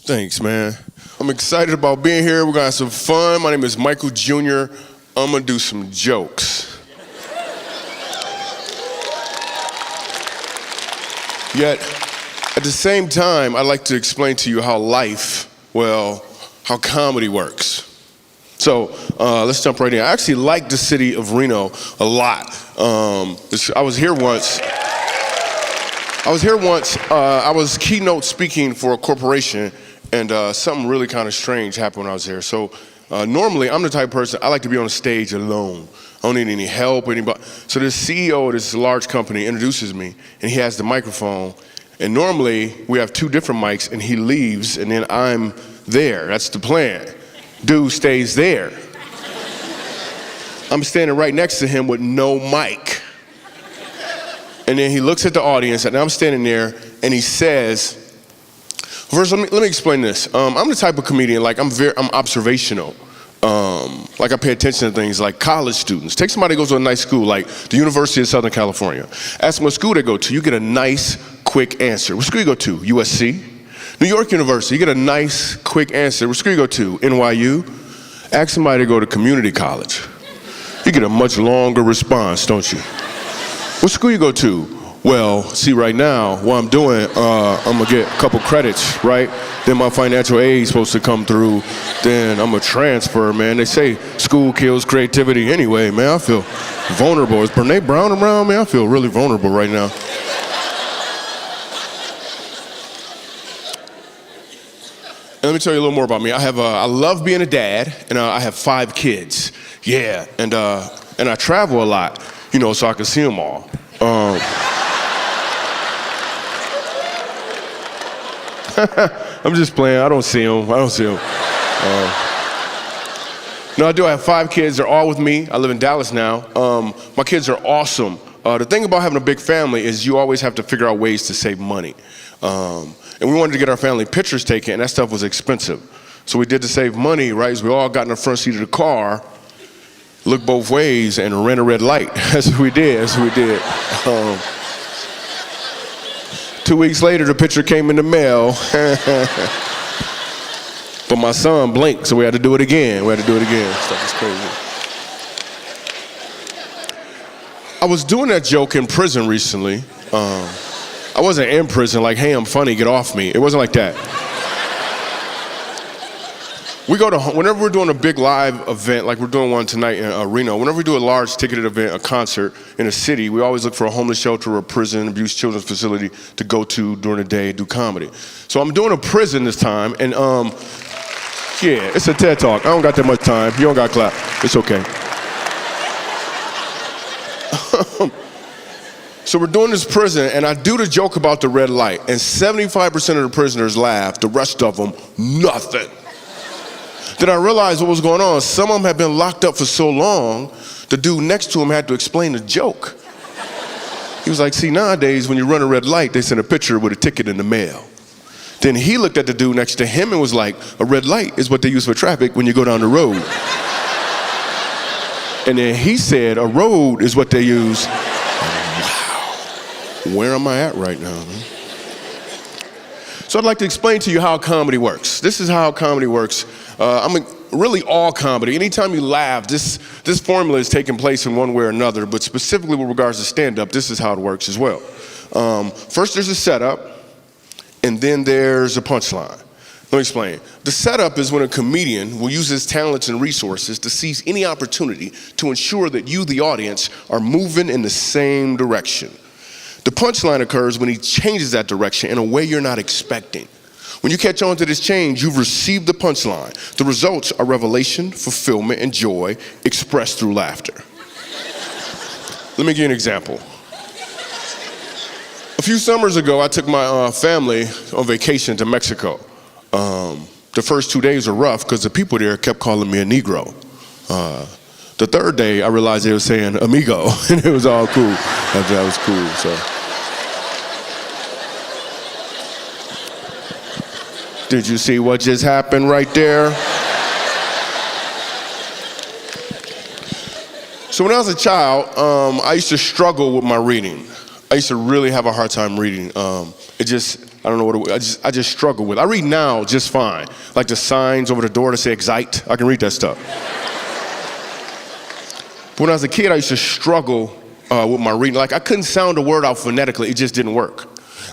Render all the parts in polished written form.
Thanks, man. I'm excited about being here. We're gonna have some fun. My name is Michael Jr. I'm gonna do some jokes. Yet, at the same time, I'd like to explain to you how how comedy works. So let's jump right in. I actually like the city of Reno a lot. I was here once. I was keynote speaking for a corporation, and something really kind of strange happened when I was there. So normally, I'm the type of person, I like to be on the stage alone. I don't need any help or anybody. So this CEO of this large company introduces me, and he has the microphone. And normally, we have two different mics, and he leaves, and then I'm there. That's the plan. Dude stays there. I'm standing right next to him with no mic. And then he looks at the audience, and I'm standing there, and he says, first, let me explain this. I'm the type of comedian, I'm observational. I pay attention to things like college students. Take somebody who goes to a nice school, like the University of Southern California. Ask them what school they go to. You get a nice, quick answer. What school you go to? USC? New York University. You get a nice, quick answer. What school you go to? NYU? Ask somebody to go to community college. You get a much longer response, don't you? What school you go to? Well, see, right now, what I'm doing, I'm gonna get a couple credits, right? Then my financial aid is supposed to come through. Then I'm gonna transfer, man. They say school kills creativity anyway, man. I feel vulnerable. Is Brene Brown around, man? I feel really vulnerable right now. And let me tell you a little more about me. I love being a dad, and I have 5 kids. Yeah, and I travel a lot, so I can see them all. I'm just playing. I don't see them. No, I do. I have 5 kids. They're all with me. I live in Dallas now. My kids are awesome. The thing about having a big family is you always have to figure out ways to save money. And we wanted to get our family pictures taken, and that stuff was expensive. So we did to save money, right? Is we all got in the front seat of the car, looked both ways, and ran a red light. That's what we did. 2 weeks later, the picture came in the mail. But my son blinked, so we had to do it again. Stuff is crazy. I was doing that joke in prison recently. I wasn't in prison like, hey, I'm funny, get off me. It wasn't like that. Whenever we're doing a big live event, like we're doing one tonight in Reno, whenever we do a large ticketed event, a concert in a city, we always look for a homeless shelter or a prison, abused children's facility to go to during the day, do comedy. So I'm doing a prison this time, and yeah, it's a TED Talk. I don't got that much time. You don't got to clap. It's okay. So we're doing this prison, and I do the joke about the red light, and 75% of the prisoners laugh, the rest of them, nothing. Then I realized what was going on. Some of them had been locked up for so long, the dude next to him had to explain the joke. He was like, see, nowadays, when you run a red light, they send a picture with a ticket in the mail. Then he looked at the dude next to him and was like, a red light is what they use for traffic when you go down the road. And then he said, a road is what they use. Wow, where am I at right now, man? So I'd like to explain to you how comedy works. This is how comedy works. Really all comedy. Anytime you laugh, this formula is taking place in one way or another, but specifically with regards to stand-up, this is how it works as well. First there's a setup, and then there's a punchline. Let me explain. The setup is when a comedian will use his talents and resources to seize any opportunity to ensure that you, the audience, are moving in the same direction. The punchline occurs when he changes that direction in a way you're not expecting. When you catch on to this change, you've received the punchline. The results are revelation, fulfillment, and joy expressed through laughter. Let me give you an example. A few summers ago, I took my family on vacation to Mexico. The first 2 days were rough because the people there kept calling me a Negro. The third day, I realized they were saying amigo, and it was all cool. That was cool, so. Did you see what just happened right there? So when I was a child, I used to struggle with my reading. I used to really have a hard time reading. It just, I don't know what I just struggle with. I read now just fine. Like the signs over the door that say excite, I can read that stuff. But when I was a kid, I used to struggle with my reading. Like I couldn't sound a word out phonetically, it just didn't work.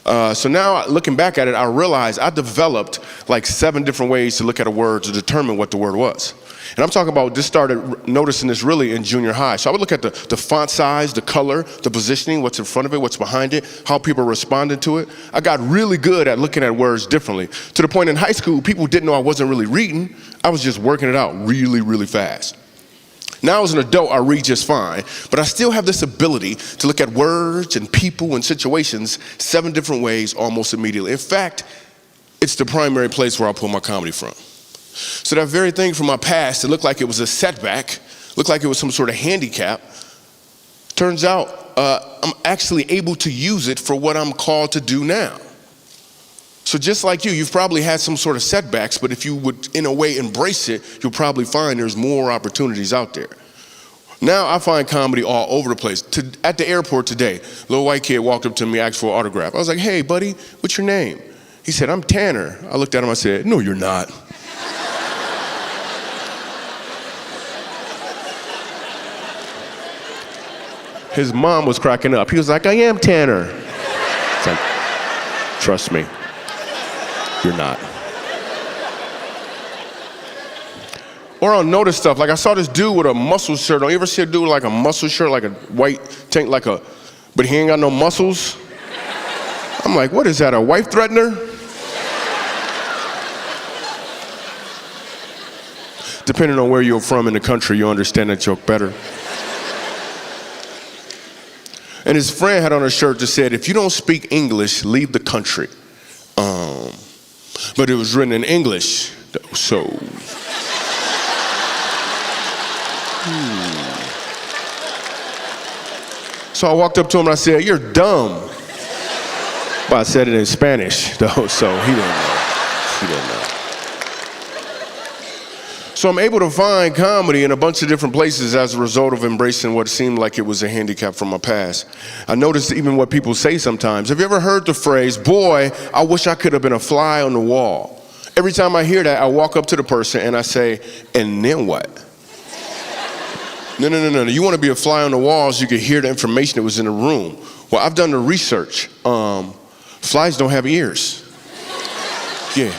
So now looking back at it, I realized I developed like 7 different ways to look at a word to determine what the word was. And I'm talking about, just started noticing this really in junior high. So I would look at the font size, the color, the positioning, what's in front of it, what's behind it, how people responded to it. I got really good at looking at words differently, to the point in high school, people didn't know I wasn't really reading. I was just working it out really, really fast. Now as an adult, I read just fine, but I still have this ability to look at words and people and situations 7 different ways almost immediately. In fact, it's the primary place where I pull my comedy from. So that very thing from my past, it looked like it was a setback, looked like it was some sort of handicap. Turns out, I'm actually able to use it for what I'm called to do now. So just like you've probably had some sort of setbacks, but if you would, in a way, embrace it, you'll probably find there's more opportunities out there. Now I find comedy all over the place. At the airport today, a little white kid walked up to me, asked for an autograph. I was like, hey, buddy, what's your name? He said, I'm Tanner. I looked at him, I said, no, you're not. His mom was cracking up. He was like, I am Tanner. It's like, trust me. You're not. Or I'll notice stuff, like I saw this dude with a muscle shirt on. You ever see a dude with like a muscle shirt, like a white tank, but he ain't got no muscles? I'm like, what is that, a wife threatener? Depending on where you're from in the country, you understand that joke better. And his friend had on a shirt that said, if you don't speak English, leave the country. But it was written in English, so. So I walked up to him and I said, you're dumb. But I said it in Spanish, though, so he didn't know. He didn't know. So I'm able to find comedy in a bunch of different places as a result of embracing what seemed like it was a handicap from my past. I noticed even what people say sometimes. Have you ever heard the phrase, boy, I wish I could have been a fly on the wall? Every time I hear that, I walk up to the person and I say, and then what? No. You want to be a fly on the wall so you can hear the information that was in the room. Well, I've done the research. Flies don't have ears. Yeah.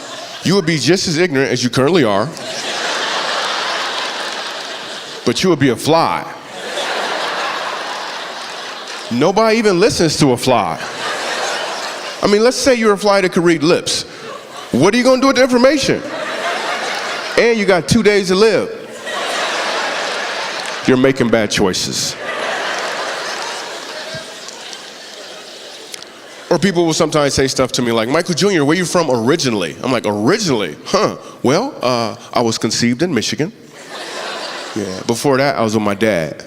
You would be just as ignorant as you currently are. But you would be a fly. Nobody even listens to a fly. I mean, let's say you're a fly that could read lips. What are you gonna do with the information? And you got 2 days to live. You're making bad choices. Or people will sometimes say stuff to me like, Michael Jr., where you from originally? I'm like, originally? Well, I was conceived in Michigan. Yeah, before that, I was with my dad.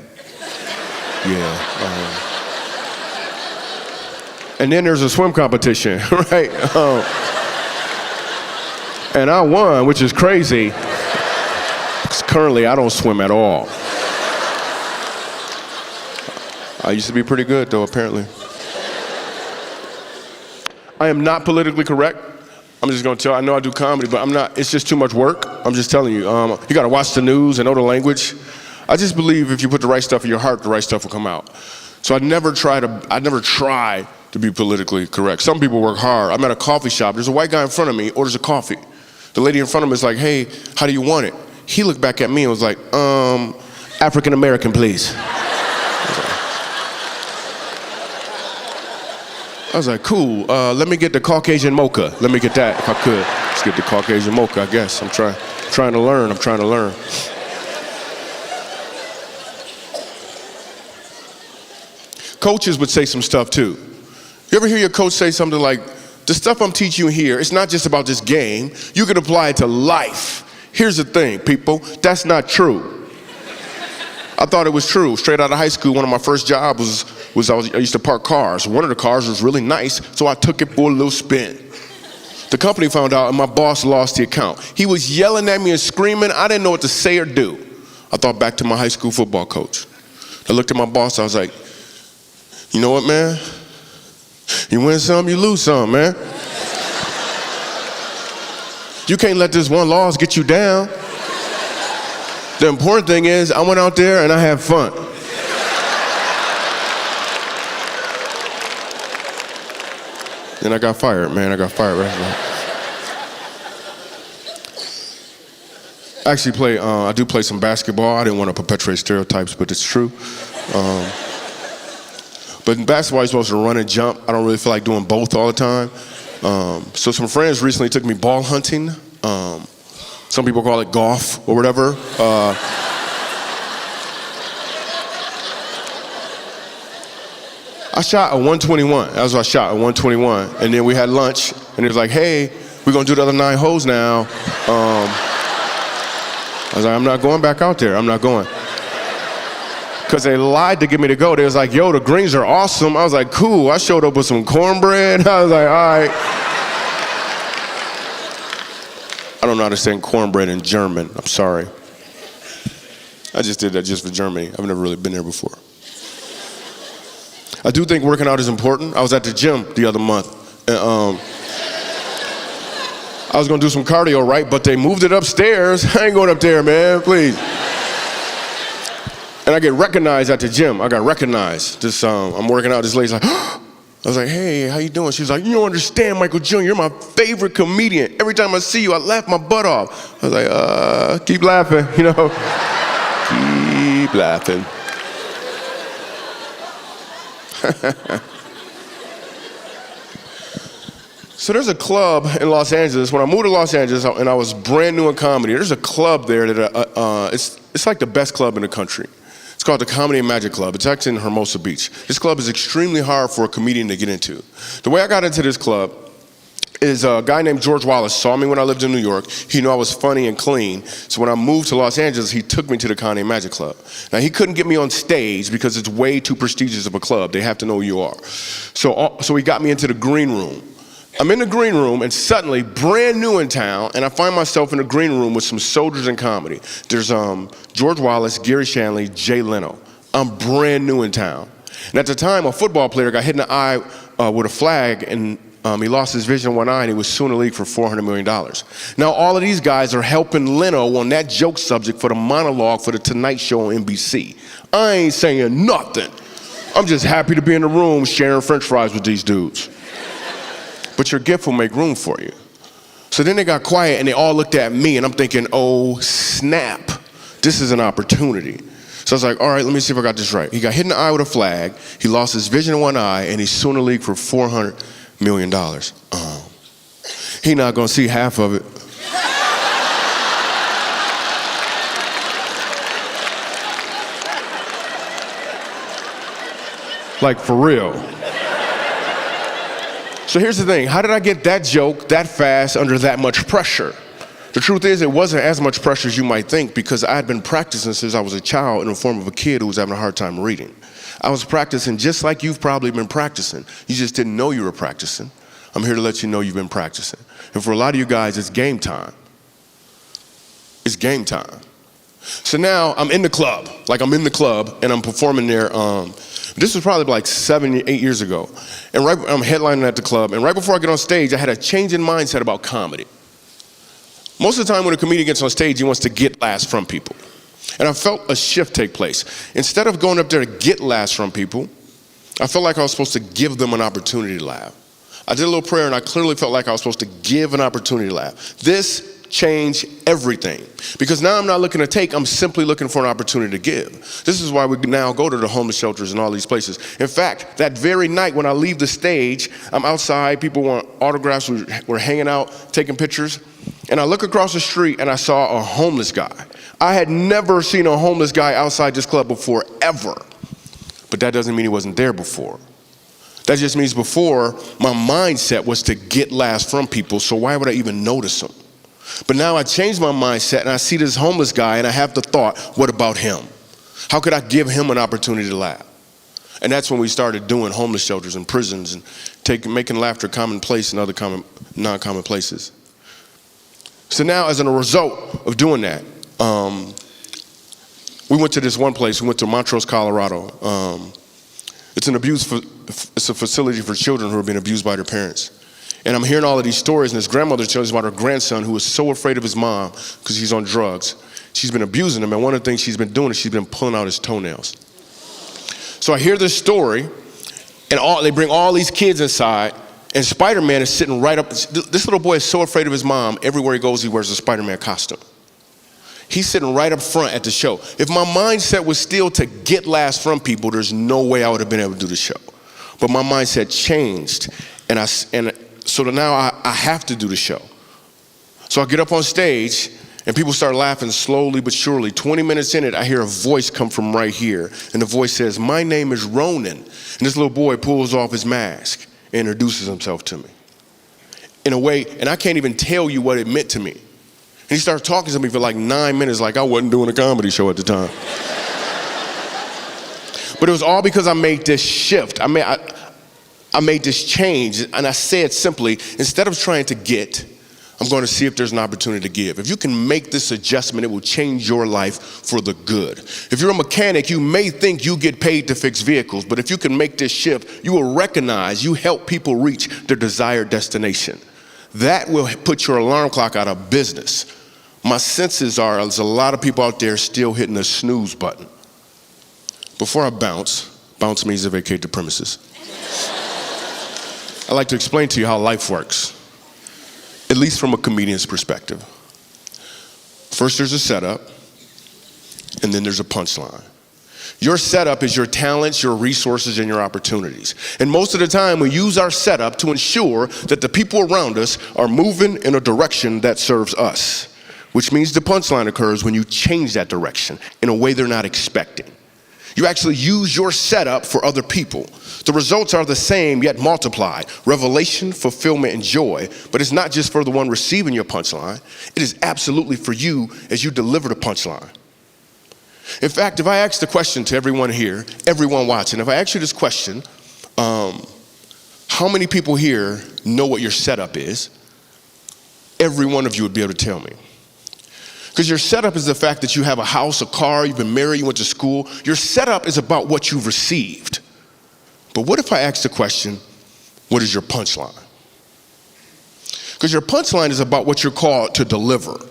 Yeah. And then there's a swim competition, right? And I won, which is crazy. Because currently, I don't swim at all. I used to be pretty good, though, apparently. I am not politically correct. I'm just gonna tell, I know I do comedy, but I'm not, it's just too much work. I'm just telling you. You gotta watch the news and know the language. I just believe if you put the right stuff in your heart, the right stuff will come out. So I never try to be politically correct. Some people work hard. I'm at a coffee shop. There's a white guy in front of me, orders a coffee. The lady in front of him is like, hey, how do you want it? He looked back at me and was like, African American, please. I was like, cool, let me get the Caucasian mocha. Let me get that, if I could. Let's get the Caucasian mocha, I guess. I'm trying to learn. Coaches would say some stuff too. You ever hear your coach say something like, the stuff I'm teaching you here, it's not just about this game. You can apply it to life. Here's the thing, people, that's not true. I thought it was true. Straight out of high school, one of my first jobs was I used to park cars. One of the cars was really nice, so I took it for a little spin. The company found out and my boss lost the account. He was yelling at me and screaming. I didn't know what to say or do. I thought back to my high school football coach. I looked at my boss, I was like, you know what, man? You win some, you lose some, man. You can't let this one loss get you down. The important thing is I went out there and I had fun. Then I got fired, man. I got fired right now. Actually, I do play some basketball. I didn't want to perpetuate stereotypes, but it's true. But in basketball, you're supposed to run and jump. I don't really feel like doing both all the time. So some friends recently took me ball hunting. Some people call it golf or whatever. I shot a 121. That was what I shot, a 121. And then we had lunch, and it was like, hey, we're going to do the other 9 holes now. I was like, I'm not going back out there. I'm not going. Because they lied to get me to go. They was like, yo, the greens are awesome. I was like, cool. I showed up with some cornbread. I was like, all right. I don't know how to say cornbread in German. I'm sorry. I just did that just for Germany. I've never really been there before. I do think working out is important. I was at the gym the other month. And, I was gonna do some cardio, right? But they moved it upstairs. I ain't going up there, man, please. And I get recognized at the gym. I got recognized. I'm working out, this lady's like, I was like, hey, how you doing? She's like, you don't understand, Michael Jr., you're my favorite comedian. Every time I see you, I laugh my butt off. I was like, keep laughing, you know? Keep laughing. So there's a club in Los Angeles. When I moved to Los Angeles and I was brand new in comedy, there's a club there that it's like the best club in the country. It's called the Comedy and Magic Club. It's actually in Hermosa Beach. This club is extremely hard for a comedian to get into. The way I got into this club is a guy named George Wallace saw me when I lived in New York. He knew I was funny and clean. So when I moved to Los Angeles, he took me to the Comedy and Magic Club. Now, he couldn't get me on stage because it's way too prestigious of a club. They have to know who you are. So he got me into the green room. I'm in the green room, and suddenly, brand new in town, and I find myself in the green room with some soldiers in comedy. There's George Wallace, Gary Shanley, Jay Leno. I'm brand new in town. And at the time, a football player got hit in the eye with a flag, and he lost his vision in one eye, and he was suing the league for $400 million. Now, all of these guys are helping Leno on that joke subject for the monologue for the Tonight Show on NBC. I ain't saying nothing. I'm just happy to be in the room sharing French fries with these dudes. But your gift will make room for you. So then they got quiet and they all looked at me and I'm thinking, oh snap, this is an opportunity. So I was like, all right, let me see if I got this right. He got hit in the eye with a flag, he lost his vision in one eye, and he's suing the league for $400 million. He not gonna see half of it. Like for real. So here's the thing, how did I get that joke that fast under that much pressure? The truth is, it wasn't as much pressure as you might think because I had been practicing since I was a child in the form of a kid who was having a hard time reading. I was practicing just like you've probably been practicing. You just didn't know you were practicing. I'm here to let you know you've been practicing. And for a lot of you guys, it's game time. It's game time. So now I'm in the club, and I'm performing there. This was probably like 7, 8 years ago. And I'm headlining at the club, and right before I get on stage, I had a change in mindset about comedy. Most of the time when a comedian gets on stage, he wants to get laughs from people. And I felt a shift take place. Instead of going up there to get laughs from people, I felt like I was supposed to give them an opportunity to laugh. I did a little prayer, and I clearly felt like I was supposed to give an opportunity to laugh. This changed everything. Because now I'm not looking to take, I'm simply looking for an opportunity to give. This is why we now go to the homeless shelters and all these places. In fact, that very night when I leave the stage, I'm outside, people want autographs, we're hanging out, taking pictures, and I look across the street and I saw a homeless guy. I had never seen a homeless guy outside this club before, ever. But that doesn't mean he wasn't there before. That just means before, my mindset was to get laughs from people, so why would I even notice them? But now I changed my mindset and I see this homeless guy and I have the thought, what about him? How could I give him an opportunity to laugh? And that's when we started doing homeless shelters and prisons and making laughter commonplace and other non-common places. So now as a result of doing that, we went to this one place, we went to Montrose, Colorado. It's it's a facility for children who are being abused by their parents. And I'm hearing all of these stories, and this grandmother tells me about her grandson who is so afraid of his mom because he's on drugs. She's been abusing him, and one of the things she's been doing is she's been pulling out his toenails. So I hear this story, and they bring all these kids inside, and Spider-Man is sitting right up. This little boy is so afraid of his mom, everywhere he goes, he wears a Spider-Man costume. He's sitting right up front at the show. If my mindset was still to get laughs from people, there's no way I would have been able to do the show. But my mindset changed, so now I have to do the show. So I get up on stage, and people start laughing slowly but surely. 20 minutes in it, I hear a voice come from right here, and the voice says, "My name is Ronan." And this little boy pulls off his mask and introduces himself to me in a way, and I can't even tell you what it meant to me. And he started talking to me for like 9 minutes, like I wasn't doing a comedy show at the time. But it was all because I made this shift. I made this change, and I said simply, instead of trying to get, I'm going to see if there's an opportunity to give. If you can make this adjustment, it will change your life for the good. If you're a mechanic, you may think you get paid to fix vehicles, but if you can make this shift, you will recognize you help people reach their desired destination. That will put your alarm clock out of business. My senses are there's a lot of people out there still hitting the snooze button. Before I bounce means to vacate the premises. I'd like to explain to you how life works, at least from a comedian's perspective. First, there's a setup, and then there's a punchline. Your setup is your talents, your resources, and your opportunities. And most of the time, we use our setup to ensure that the people around us are moving in a direction that serves us, which means the punchline occurs when you change that direction in a way they're not expecting. You actually use your setup for other people. The results are the same, yet multiplied. Revelation, fulfillment, and joy. But it's not just for the one receiving your punchline. It is absolutely for you as you deliver the punchline. In fact, if I ask the question to everyone here, everyone watching, if I ask you this question, how many people here know what your setup is? Every one of you would be able to tell me. Because your setup is the fact that you have a house, a car, you've been married, you went to school. Your setup is about what you've received. But what if I ask the question, what is your punchline? Because your punchline is about what you're called to deliver.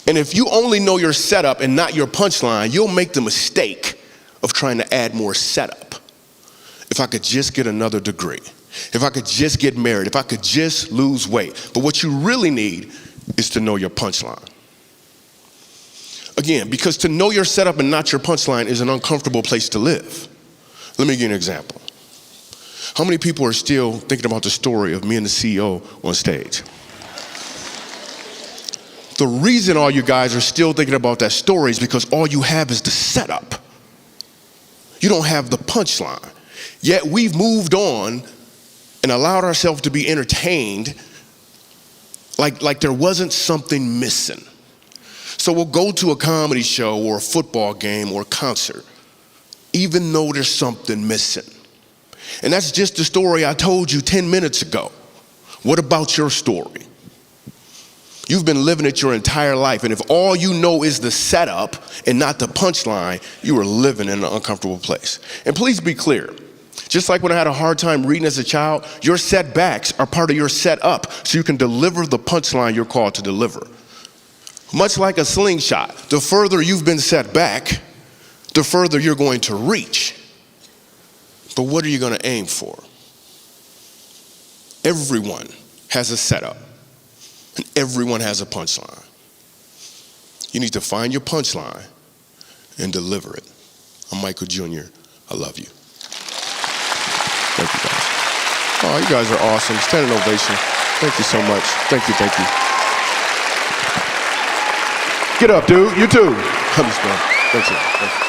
And if you only know your setup and not your punchline, you'll make the mistake of trying to add more setup. If I could just get another degree, if I could just get married, if I could just lose weight. But what you really need is to know your punchline. Again, because to know your setup and not your punchline is an uncomfortable place to live. Let me give you an example. How many people are still thinking about the story of me and the CEO on stage? The reason all you guys are still thinking about that story is because all you have is the setup. You don't have the punchline. Yet we've moved on and allowed ourselves to be entertained like there wasn't something missing. So we'll go to a comedy show or a football game or a concert, even though there's something missing. And that's just the story I told you 10 minutes ago. What about your story? You've been living it your entire life, and if all you know is the setup and not the punchline, you are living in an uncomfortable place. And please be clear, just like when I had a hard time reading as a child, your setbacks are part of your setup so you can deliver the punchline you're called to deliver. Much like a slingshot, the further you've been set back, the further you're going to reach. But what are you going to aim for? Everyone has a setup, and everyone has a punchline. You need to find your punchline and deliver it. I'm Michael Jr. I love you. Thank you, guys. Oh, you guys are awesome. Standing ovation. Thank you so much. Thank you, thank you. Get up, dude. You too. I'm just going. Thank you.